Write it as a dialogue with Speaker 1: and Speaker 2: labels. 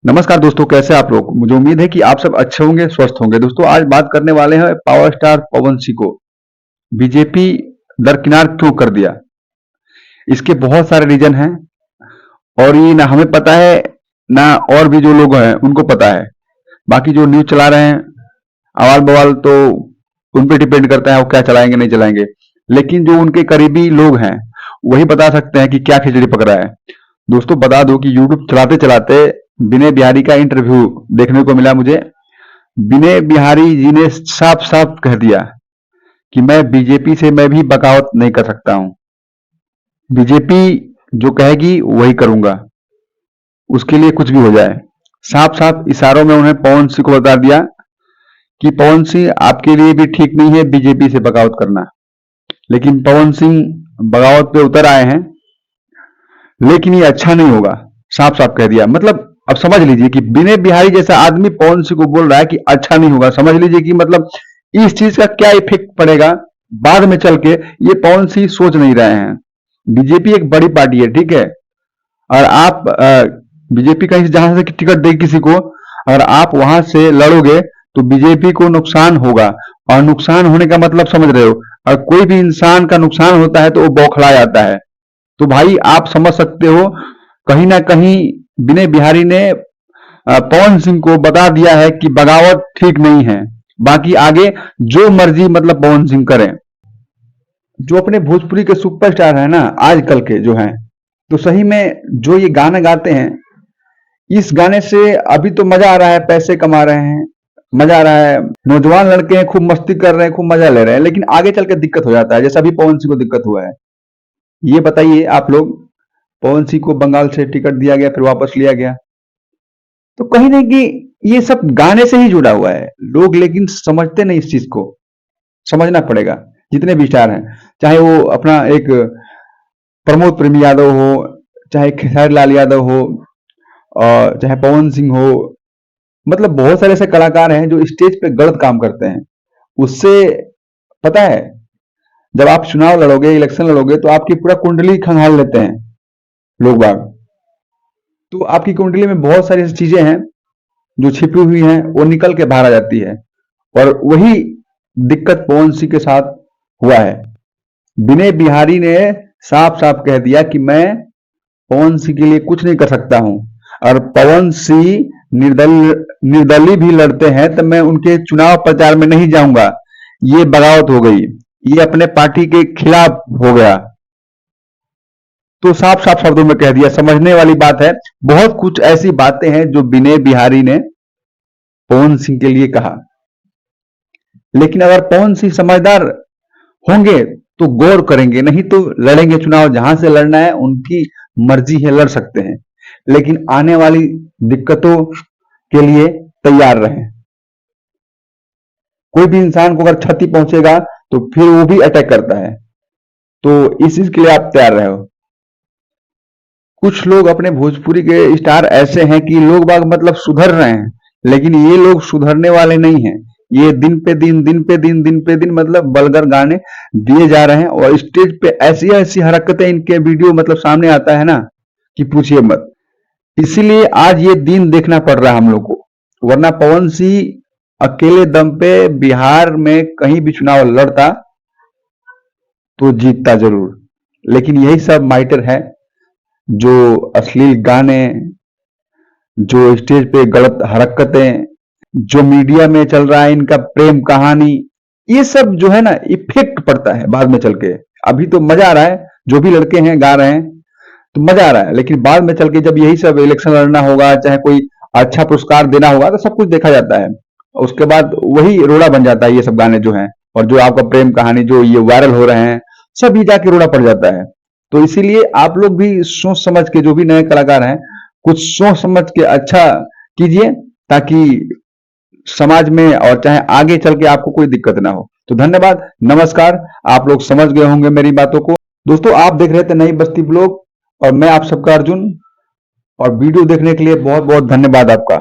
Speaker 1: नमस्कार दोस्तों, कैसे आप लोग। मुझे उम्मीद है कि आप सब अच्छे होंगे, स्वस्थ होंगे। दोस्तों आज बात करने वाले हैं पावर स्टार पवन सिंह को बीजेपी दरकिनार क्यों कर दिया। इसके बहुत सारे रीजन हैं और ये ना हमें पता है ना और भी जो लोग हैं उनको पता है। बाकी जो न्यूज चला रहे हैं अवाल बवाल तो उन पे डिपेंड करता है वो क्या चलाएंगे नहीं चलाएंगे, लेकिन जो उनके करीबी लोग हैं वही बता सकते हैं कि क्या खिचड़ी पक रहा है। दोस्तों बता दो कि यूट्यूब चलाते चलाते विनय बिहारी का इंटरव्यू देखने को मिला मुझे। विनय बिहारी जी ने साफ साफ कह दिया कि मैं बीजेपी से मैं भी बगावत नहीं कर सकता हूं। बीजेपी जो कहेगी वही करूंगा, उसके लिए कुछ भी हो जाए। साफ साफ इशारों में उन्हें पवन सिंह को बता दिया कि पवन सिंह आपके लिए भी ठीक नहीं है बीजेपी से बगावत करना। लेकिन पवन सिंह बगावत पे उतर आए हैं, लेकिन ये अच्छा नहीं होगा। साफ साफ कह दिया। मतलब अब समझ लीजिए कि विनय बिहारी जैसा आदमी पवन सिंह को बोल रहा है कि अच्छा नहीं होगा। समझ लीजिए कि मतलब इस चीज का क्या इफेक्ट पड़ेगा बाद में चल के, ये पवन सिंह सोच नहीं रहे हैं। बीजेपी एक बड़ी पार्टी है, ठीक है, और आप बीजेपी कहीं से जहां से टिकट देगी किसी को, अगर आप वहां से लड़ोगे तो बीजेपी को नुकसान होगा। और नुकसान होने का मतलब समझ रहे हो, और कोई भी इंसान का नुकसान होता है तो वो बौखला जाता है। तो भाई आप समझ सकते हो, कहीं ना कहीं विनय बिहारी ने पवन सिंह को बता दिया है कि बगावत ठीक नहीं है। बाकी आगे जो मर्जी मतलब पवन सिंह करें। जो अपने भोजपुरी के सुपरस्टार है ना आजकल के जो हैं, तो सही में जो ये गाना गाते हैं, इस गाने से अभी तो मजा आ रहा है, पैसे कमा रहे हैं, मजा आ रहा है, नौजवान लड़के हैं खूब मस्ती कर रहे हैं, खूब मजा ले रहे हैं, लेकिन आगे चल के दिक्कत हो जाता है, जैसा अभी पवन सिंह को दिक्कत हुआ है। ये बताइए आप लोग, पवन सिंह को बंगाल से टिकट दिया गया फिर वापस लिया गया, तो कहीं नहीं कि ये सब गाने से ही जुड़ा हुआ है लोग, लेकिन समझते नहीं इस चीज को। समझना पड़ेगा। जितने भी स्टार हैं, चाहे वो अपना एक प्रमोद प्रेमी यादव हो, चाहे खेसारी लाल यादव हो, और चाहे पवन सिंह हो, मतलब बहुत सारे ऐसे कलाकार हैं जो स्टेज पे गलत काम करते हैं। उससे पता है, जब आप चुनाव लड़ोगे, इलेक्शन लड़ोगे, तो आपकी पूरा कुंडली खंगाल लेते हैं लोग बाग। तो आपकी कुंडली में बहुत सारी ऐसी चीजें हैं जो छिपी हुई हैं, वो निकल के बाहर आ जाती है। और वही दिक्कत पवन सिंह के साथ हुआ है। विनय बिहारी ने साफ साफ कह दिया कि मैं पवन सिंह के लिए कुछ नहीं कर सकता हूं, और पवन सिंह निर्दलीय भी लड़ते हैं तो मैं उनके चुनाव प्रचार में नहीं जाऊंगा। ये बगावत हो गई, ये अपने पार्टी के खिलाफ हो गया। तो साफ साफ शब्दों में कह दिया, समझने वाली बात है। बहुत कुछ ऐसी बातें हैं जो विनय बिहारी ने पवन सिंह के लिए कहा, लेकिन अगर पवन सिंह समझदार होंगे तो गौर करेंगे, नहीं तो लड़ेंगे चुनाव, जहां से लड़ना है उनकी मर्जी है, लड़ सकते हैं, लेकिन आने वाली दिक्कतों के लिए तैयार रहें। कोई भी इंसान को अगर क्षति पहुंचेगा तो फिर वो भी अटैक करता है, तो इस चीज के लिए आप तैयार रहो। कुछ लोग अपने भोजपुरी के स्टार ऐसे हैं कि लोग बाग मतलब सुधर रहे हैं, लेकिन ये लोग सुधरने वाले नहीं हैं। ये दिन पे दिन, दिन पे दिन, दिन पे दिन मतलब बलगर गाने दिए जा रहे हैं, और स्टेज पे ऐसी ऐसी हरकतें इनके वीडियो मतलब सामने आता है ना कि पूछिए मत। इसीलिए आज ये दिन देखना पड़ रहा है हम लोग को, वरना पवन सिंह अकेले दम पे बिहार में कहीं भी चुनाव लड़ता तो जीतता जरूर। लेकिन यही सब माइटर है, जो अश्लील गाने, जो स्टेज पे गलत हरकतें, जो मीडिया में चल रहा है इनका प्रेम कहानी, ये सब जो है ना इफेक्ट पड़ता है बाद में चल के। अभी तो मजा आ रहा है, जो भी लड़के हैं गा रहे हैं तो मजा आ रहा है, लेकिन बाद में चल के जब यही सब इलेक्शन लड़ना होगा, चाहे कोई अच्छा पुरस्कार देना होगा, तो सब कुछ देखा जाता है। उसके बाद वही रोड़ा बन जाता है ये सब गाने जो हैं, और जो आपका प्रेम कहानी जो ये वायरल हो रहे हैं, सब ये जाके रोड़ा पड़ जाता है। तो इसीलिए आप लोग भी सोच समझ के, जो भी नए कलाकार हैं, कुछ सोच समझ के अच्छा कीजिए, ताकि समाज में और चाहे आगे चल के आपको कोई दिक्कत ना हो। तो धन्यवाद, नमस्कार। आप लोग समझ गए होंगे मेरी बातों को। दोस्तों आप देख रहे थे नई बस्ती ब्लॉग, और मैं आप सबका अर्जुन, और वीडियो देखने के लिए बहुत बहुत धन्यवाद आपका।